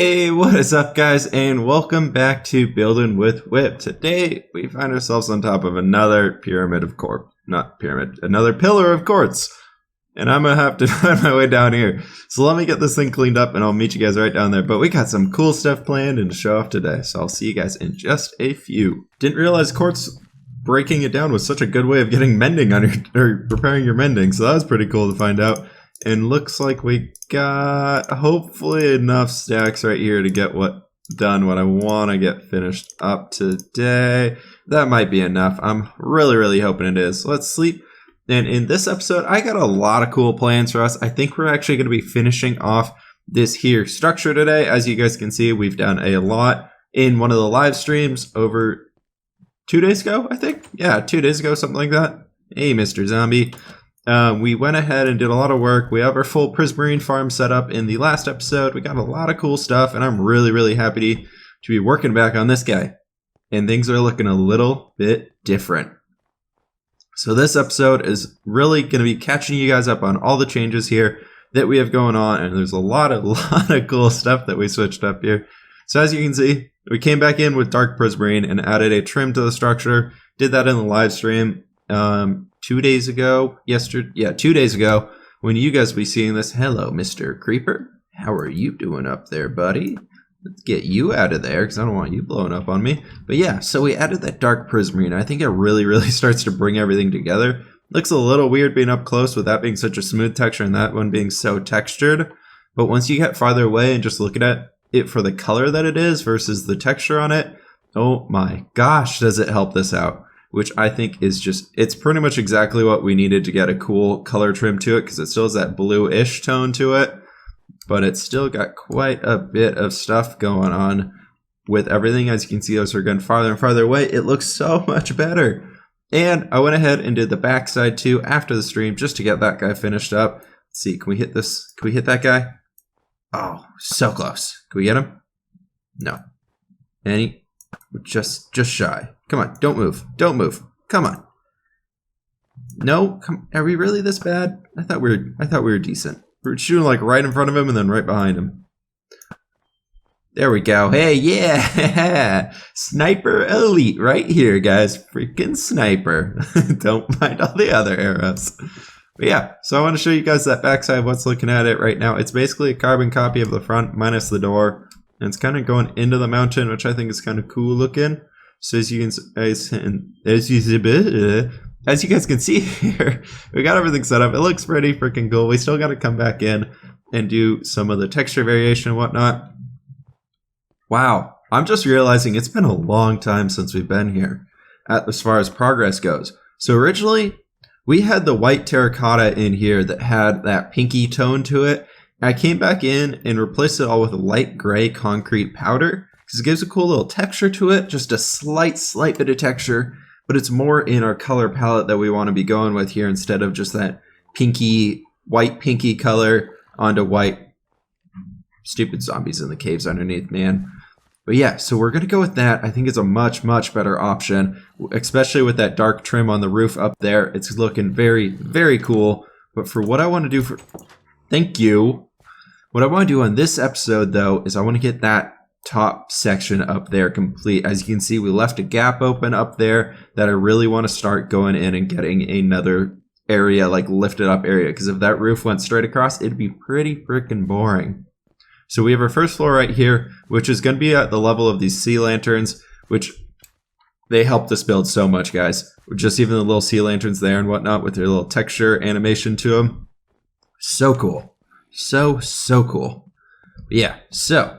Hey, what is up guys, and welcome back to Building with Whip. Today, we find ourselves on top of another pyramid of another pillar of quartz. And I'm gonna have to find my way down here. So let me get this thing cleaned up and I'll meet you guys right down there. But we got some cool stuff planned and to show off today. So I'll see you guys in just a few. Didn't realize quartz breaking it down was such a good way of getting mending on your, or repairing your mending. So that was pretty cool to find out. And looks like we got hopefully enough stacks right here to get what I want to get finished up today. That might be enough. I'm really hoping it is. Let's sleep. And in this episode, I got a lot of cool plans for us. I think we're actually going to be finishing off this here structure today. As you guys can see, we've done a lot in one of the live streams over 2 days ago, I think. Yeah, 2 days ago, something like that. Hey, Mr. Zombie. We went ahead and did a lot of work. We have our full prismarine farm set up in the last episode. We got a lot of cool stuff, and I'm really happy to be working back on this guy. And things are looking a little bit different. So this episode is really going to be catching you guys up on all the changes here that we have going on, and there's a lot of cool stuff that we switched up here. So as you can see, we came back in with dark prismarine and added a trim to the structure. Did that in the live stream 2 days ago, 2 days ago, when you guys will be seeing this. Hello, Mr. Creeper. How are you doing up there, buddy? Let's get you out of there, because I don't want you blowing up on me. But yeah, so we added that dark prismarine. I think it really starts to bring everything together. Looks a little weird being up close with that being such a smooth texture and that one being so textured. But once you get farther away and just looking at it for the color that it is versus the texture on it, oh my gosh, does it help this out. Which I think is just, it's pretty much exactly what we needed to get a cool color trim to it, because it still has that blue-ish tone to it, but it's still got quite a bit of stuff going on with everything. As you can see, as we're getting farther and farther away, it looks so much better. And I went ahead and did the backside too after the stream just to get that guy finished up. Let's see, can we hit this? Can we hit that guy? Oh, so close. Can we get him? No. Any? Just shy. Come on, don't move. Don't move. Come on. No, are we really this bad? I thought we were decent. We're shooting like right in front of him and then right behind him. There we go. Hey, yeah. Sniper elite right here, guys. Freaking sniper. Don't mind all the other arrows. But yeah, so I want to show you guys that backside, what's looking at it right now. It's basically a carbon copy of the front minus the door. And it's kind of going into the mountain, which I think is kind of cool looking. So as you guys can see here, we got everything set up. It looks pretty freaking cool. We still got to come back in and do some of the texture variation and whatnot. Wow, I'm just realizing it's been a long time since we've been here as far as progress goes. So originally, we had the white terracotta in here that had that pinky tone to it. I came back in and replaced it all with a light gray concrete powder, because it gives a cool little texture to it, just a slight bit of texture, but it's more in our color palette that we want to be going with here instead of just that white pinky color onto white. Stupid zombies in the caves underneath, man. But yeah, so we're going to go with that. I think it's a much better option, especially with that dark trim on the roof up there. It's looking very cool. But for what I want to do thank you. What I want to do on this episode, though, is I want to get that top section up there complete. As you can see, we left a gap open up there that I really want to start going in and getting another area, like lifted up area, because if that roof went straight across, it'd be pretty freaking boring. So we have our first floor right here, which is going to be at the level of these sea lanterns, which they helped us build so much, guys. Just even the little sea lanterns there and whatnot with their little texture animation to them. So cool. So cool. But yeah, so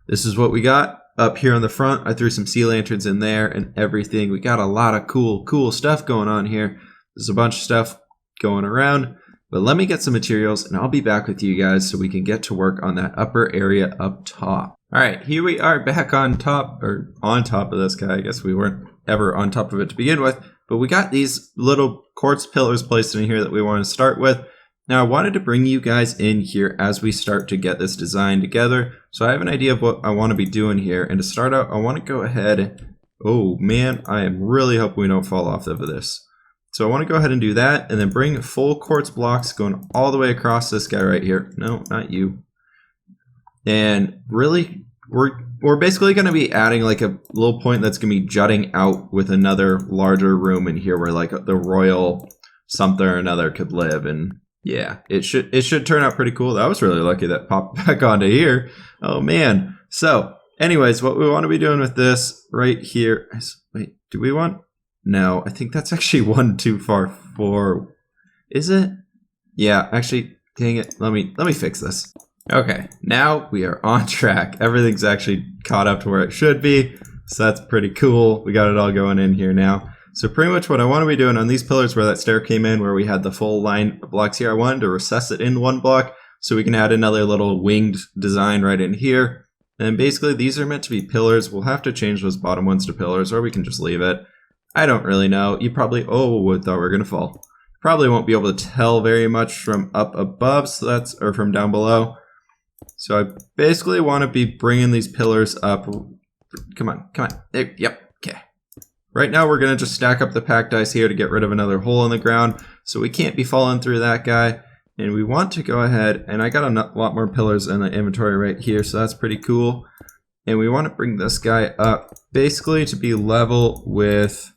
this is what we got up here on the front. I threw some sea lanterns in there and everything. We got a lot of cool stuff going on here. There's a bunch of stuff going around. But let me get some materials and I'll be back with you guys so we can get to work on that upper area up top. All right, here we are back on top of this guy. I guess we weren't ever on top of it to begin with. But we got these little quartz pillars placed in here that we want to start with. Now, I wanted to bring you guys in here as we start to get this design together. So I have an idea of what I want to be doing here. And to start out, I want to go ahead. Oh, man, I am really hoping we don't fall off of this. So I want to go ahead and do that and then bring full quartz blocks going all the way across this guy right here. No, not you. And really we're basically going to be adding like a little point that's going to be jutting out with another larger room in here where like the royal something or another could live. And yeah, it should turn out pretty cool. That was really lucky that popped back onto here. Oh man. So anyways, what we want to be doing with this right here is, wait, do we want? No, I think that's actually one too far for. Is it? Yeah, actually, dang it. Let me fix this. Okay, now we are on track. Everything's actually caught up to where it should be. So that's pretty cool. We got it all going in here now. So pretty much what I want to be doing on these pillars where that stair came in, where we had the full line of blocks here, I wanted to recess it in one block so we can add another little winged design right in here. And basically these are meant to be pillars. We'll have to change those bottom ones to pillars, or we can just leave it. I don't really know. You probably, oh, thought we were going to fall. Probably won't be able to tell very much from up above, so that's, or from down below. So I basically want to be bringing these pillars up. Come on. There, yep, okay. Right now we're going to just stack up the packed ice here to get rid of another hole in the ground, so we can't be falling through that guy. And we want to go ahead, and I got a lot more pillars in the inventory right here, so that's pretty cool. And we want to bring this guy up basically to be level with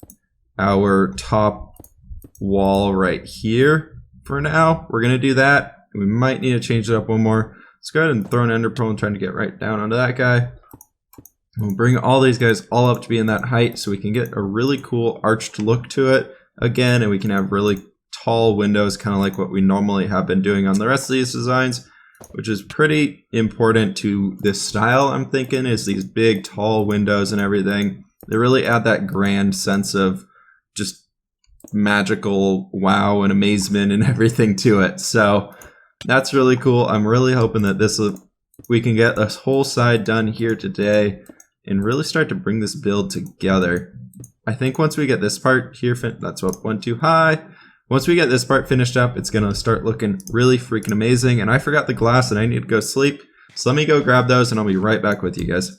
our top wall right here for now. We're going to do that. We might need to change it up one more. Let's go ahead and throw an ender pearl and trying to get right down onto that guy. We'll bring all these guys all up to be in that height so we can get a really cool arched look to it again, and we can have really tall windows, kind of like what we normally have been doing on the rest of these designs, which is pretty important to this style. I'm thinking is these big tall windows and everything. They really add that grand sense of just magical wow and amazement and everything to it. So that's really cool. I'm really hoping that we can get this whole side done here today and really start to bring this build together. I think once we get this part here, that's up one too high. Once we get this part finished up, it's going to start looking really freaking amazing. And I forgot the glass and I need to go sleep. So let me go grab those and I'll be right back with you guys.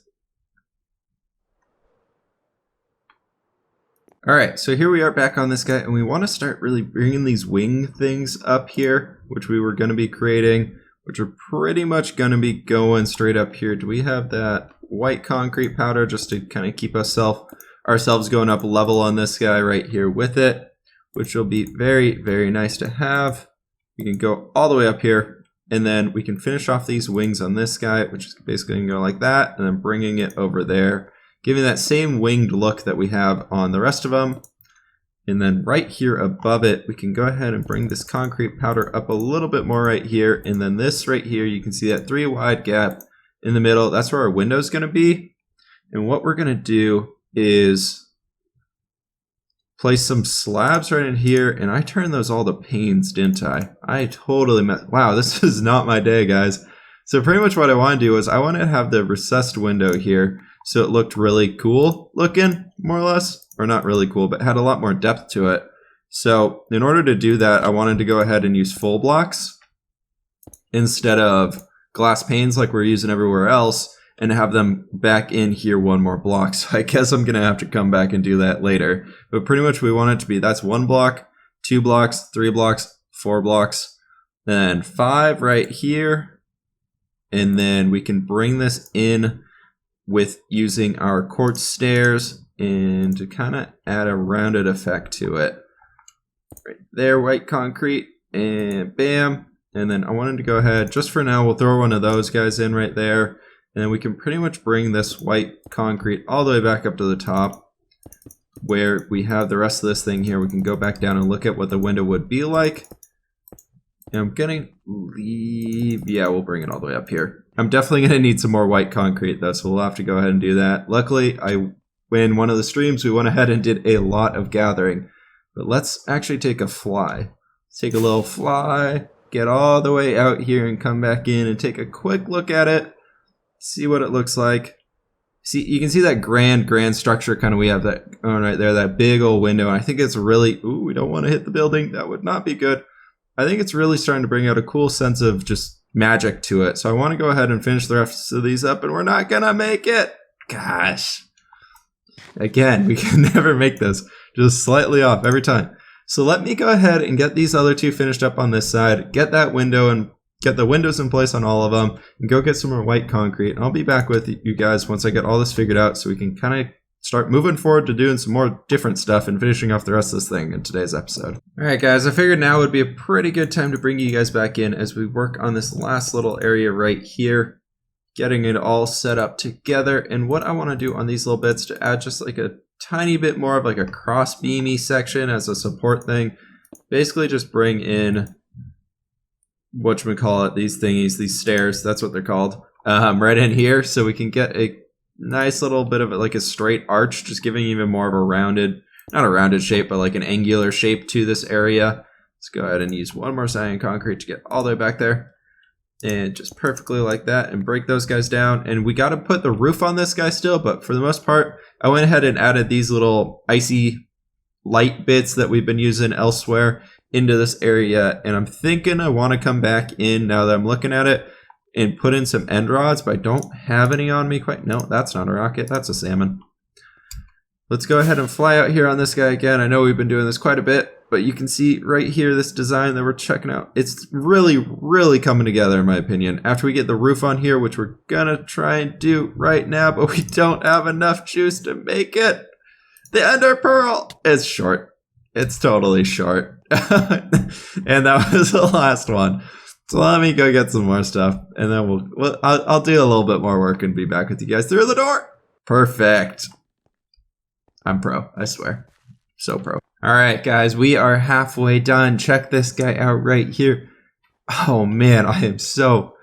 Alright, so here we are back on this guy, and we want to start really bringing these wing things up here, which we were going to be creating, which are pretty much going to be going straight up here. Do we have that white concrete powder just to kind of keep ourselves going up level on this guy right here with it, which will be very, very nice to have. We can go all the way up here, and then we can finish off these wings on this guy, which is basically going to go like that, and then bringing it over there, giving that same winged look that we have on the rest of them. And then right here above it, we can go ahead and bring this concrete powder up a little bit more right here. And then this right here, you can see that 3 wide gap in the middle. That's where our window is going to be. And what we're going to do is place some slabs right in here. And I turned those all to panes, didn't I? I totally wow, this is not my day, guys. So pretty much what I want to do is I want to have the recessed window here, so it looked really cool looking, more or less. Or not really cool, but had a lot more depth to it. So in order to do that, I wanted to go ahead and use full blocks instead of glass panes like we're using everywhere else, and have them back in here one more block. So I guess I'm going to have to come back and do that later. But pretty much we want it to be, that's 1 block, 2 blocks, 3 blocks, 4 blocks, then 5 right here. And then we can bring this in with using our quartz stairs and to kind of add a rounded effect to it. Right there, white concrete, and bam. And then I wanted to go ahead, just for now, we'll throw one of those guys in right there. And then we can pretty much bring this white concrete all the way back up to the top where we have the rest of this thing here. We can go back down and look at what the window would be like. And I'm gonna leave, yeah, we'll bring it all the way up here. I'm definitely gonna need some more white concrete though, so we'll have to go ahead and do that. Luckily, in one of the streams, we went ahead and did a lot of gathering. But let's actually take a fly. Let's take a little fly, get all the way out here and come back in and take a quick look at it. See what it looks like. See, you can see that grand structure kind of we have that going right there, that big old window. And I think it's really, ooh, we don't want to hit the building. That would not be good. I think it's really starting to bring out a cool sense of just magic to it. So I want to go ahead and finish the rest of these up, and we're not going to make it. Gosh. Again, we can never make this. Just slightly off every time. So let me go ahead and get these other 2 finished up on this side, get that window and get the windows in place on all of them, and go get some more white concrete. And I'll be back with you guys once I get all this figured out so we can kind of start moving forward to doing some more different stuff and finishing off the rest of this thing in today's episode. Alright guys, I figured now would be a pretty good time to bring you guys back in as we work on this last little area right here, getting it all set up together. And what I want to do on these little bits to add just like a tiny bit more of like a cross beamy section as a support thing, basically just bring in whatchamacallit, these thingies, these stairs, that's what they're called, right in here, so we can get a nice little bit of it like a straight arch, just giving even more of a rounded, not a rounded shape, but like an angular shape to this area. Let's go ahead and use one more cyan concrete to get all the way back there. And just perfectly like that, and break those guys down. And we got to put the roof on this guy still, but for the most part, I went ahead and added these little icy light bits that we've been using elsewhere into this area. And I'm thinking I want to come back in now that I'm looking at it and put in some end rods, but I don't have any on me quite. No, that's not a rocket, that's a salmon. Let's go ahead and fly out here on this guy again. I know we've been doing this quite a bit, but you can see right here this design that we're checking out. It's really coming together in my opinion. After we get the roof on here, which we're gonna try and do right now, but we don't have enough juice to make it. The ender pearl is short. It's totally short. And that was the last one. So let me go get some more stuff, and then I'll do a little bit more work and be back with you guys through the door. Perfect. I'm pro, I swear. So pro. All right, guys, we are halfway done. Check this guy out right here. Oh man, I am so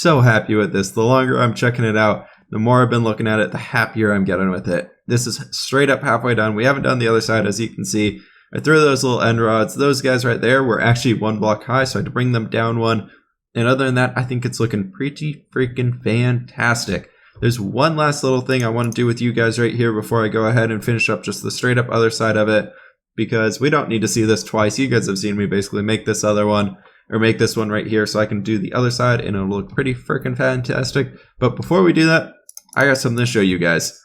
happy with this. The longer I'm checking it out, the more I've been looking at it, the happier I'm getting with it. This is straight up halfway done. We haven't done the other side, as you can see. I threw those little end rods. Those guys right there were actually 1 block high, so I had to bring them down 1. And other than that, I think it's looking pretty freaking fantastic. There's one last little thing I want to do with you guys right here before I go ahead and finish up just the straight up other side of it, because we don't need to see this twice. You guys have seen me basically make this other one, or make this one right here, so I can do the other side and it'll look pretty freaking fantastic. But before we do that, I got something to show you guys.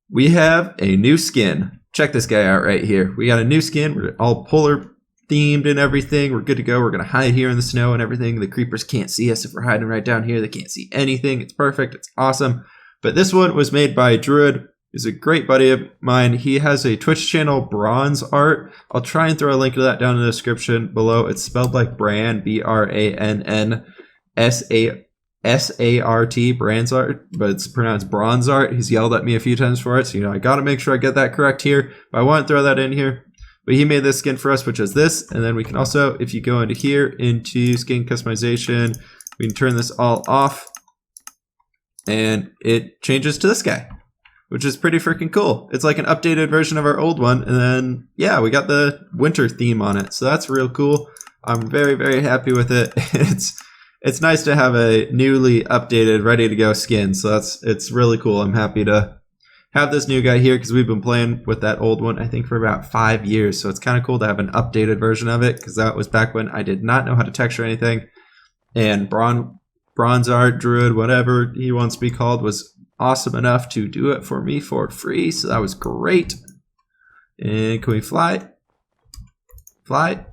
We have a new skin. Check this guy out right here. We got a new skin. We're all polar themed and everything. We're good to go. We're going to hide here in the snow and everything. The creepers can't see us if we're hiding right down here. They can't see anything. It's perfect. It's awesome. But this one was made by Druid. He's a great buddy of mine. He has a Twitch channel, Bronze Art. I'll try and throw a link to that down in the description below. It's spelled like Bran, B-R-A-N-N-S-A-R-T, Bronze Art, but it's pronounced Bronze Art. He's yelled at me a few times for it, so I got to make sure I get that correct here. But I want to throw that in here. But he made this skin for us, which is this. And then we can also, if you go into here, into skin customization, we can turn this all off. And it changes to this guy, which is pretty freaking cool. It's like an updated version of our old one. And then, yeah, we got the winter theme on it. So that's real cool. I'm very happy with it. It's nice to have a newly updated, ready to go skin. So it's really cool. I'm happy to have this new guy here because we've been playing with that old one, I think, for about 5 years. So it's kind of cool to have an updated version of it, because that was back when I did not know how to texture anything. And Bronze Art, Druid, whatever he wants to be called, was awesome enough to do it for me for free. So that was great. And can we fly? Fly?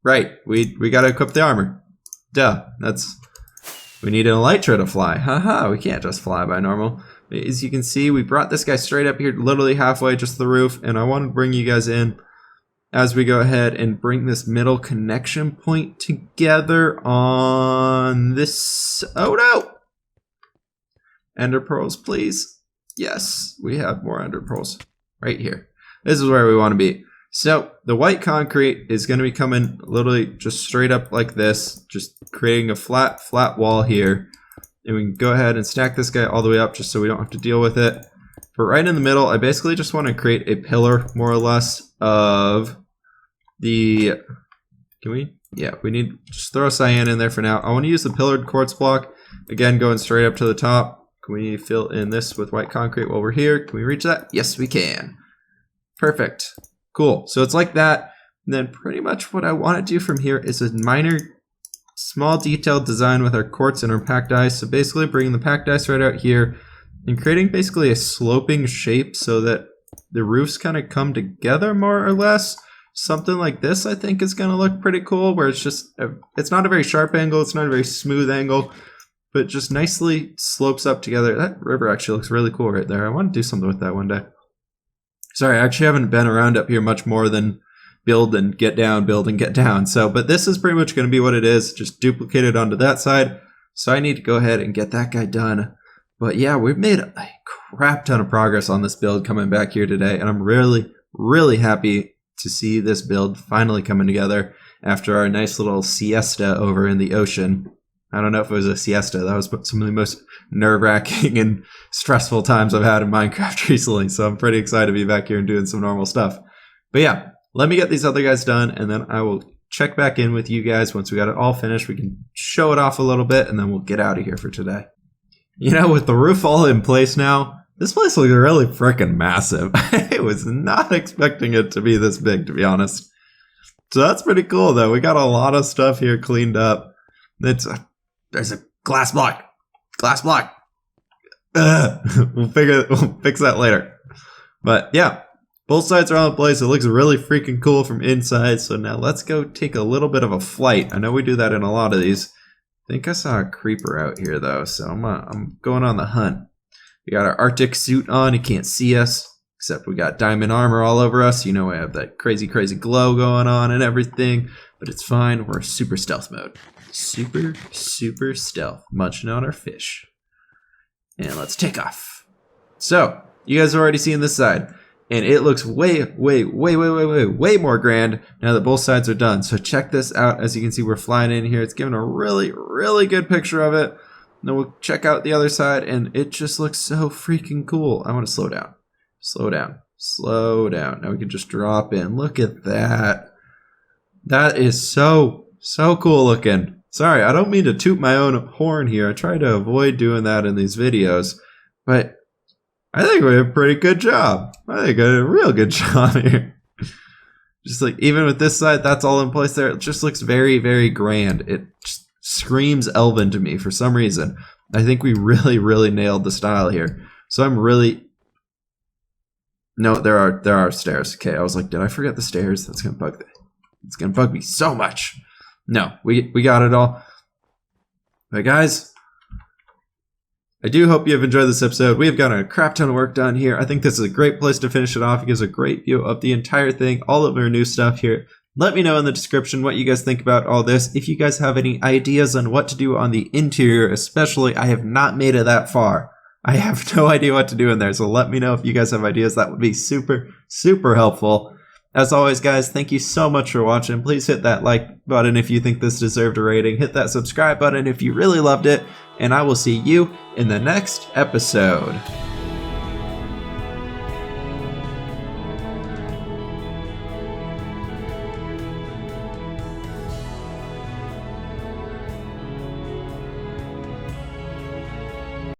Right, we got to equip the armor. Duh, we need an elytra to fly. Haha, we can't just fly by normal. As you can see, we brought this guy straight up here, literally halfway, just the roof, and I want to bring you guys in as we go ahead and bring this middle connection point together on this. Oh no! Ender pearls, please. Yes, we have more ender pearls right here. This is where we want to be. So the white concrete is going to be coming literally just straight up like this, just creating a flat wall here. And we can go ahead and stack this guy all the way up just so we don't have to deal with it. But right in the middle, I basically just want to create a pillar, more or less, of the... Can we? Yeah, we need... Just throw cyan in there for now. I want to use the pillared quartz block. Again, going straight up to the top. Can we fill in this with white concrete while we're here? Can we reach that? Yes, we can. Perfect. Cool. So it's like that. And then pretty much what I want to do from here is a minor... small detailed design with our quartz and our packed ice. So basically bringing the packed ice right out here and creating basically a sloping shape so that the roofs kind of come together more or less. something like this I think is going to look pretty cool, where it's not a very sharp angle, it's not a very smooth angle, but just nicely slopes up together. That river actually looks really cool right there. I want to do something with that one day. Sorry, I actually haven't been around up here much more than build and get down, build and get down. So, but this is pretty much going to be what it is, just duplicate it onto that side. So I need to go ahead and get that guy done. But yeah, we've made a crap ton of progress on this build coming back here today, and I'm really, really happy to see this build finally coming together after our nice little siesta over in the ocean. I don't know if it was a siesta. That was some of the most nerve-wracking and stressful times I've had in Minecraft recently, so I'm pretty excited to be back here and doing some normal stuff. But yeah, let me get these other guys done, and then I will check back in with you guys once we got it all finished. We can show it off a little bit, and then we'll get out of here for today. You know, with the roof all in place now, this place looks really freaking massive. I was not expecting it to be this big, to be honest. So that's pretty cool, though. We got a lot of stuff here cleaned up. There's a glass block. Glass block. We'll fix that later. But yeah, both sides are all in place. It looks really freaking cool from inside. So now let's go take a little bit of a flight. I know we do that in a lot of these. I think I saw a creeper out here though, so I'm going on the hunt. We got our Arctic suit on. He can't see us, except we got diamond armor all over us. You know, we have that crazy glow going on and everything, but it's fine. We're super stealth mode. Super stealth, munching on our fish. And let's take off. So, you guys have already seen this side, and it looks way more grand now that both sides are done. So check this out. As you can see, we're flying in here. It's giving a really good picture of it. Then we'll check out the other side, and it just looks so freaking cool. I want to slow down. Slow down. Now we can just drop in. Look at that. That is so cool looking. Sorry, I don't mean to toot my own horn here. I try to avoid doing that in these videos, but I think we did a pretty good job. I think I did a real good job here. Just like, even with this side, that's all in place there. It just looks very grand. It just screams Elven to me for some reason. I think we really nailed the style here. So I'm really... No, there are stairs. Okay, I was like, did I forget the stairs? That's gonna bug me. It's gonna bug me so much. No, we got it all. But guys, I do hope you have enjoyed this episode. We have gotten a crap ton of work done here. I think this is a great place to finish it off. It gives a great view of the entire thing, all of our new stuff here. Let me know in the description what you guys think about all this. If you guys have any ideas on what to do on the interior, especially, I have not made it that far. I have no idea what to do in there, so let me know if you guys have ideas. That would be super helpful. As always, guys, thank you so much for watching. Please hit that like button if you think this deserved a rating. Hit that subscribe button if you really loved it. And I will see you in the next episode.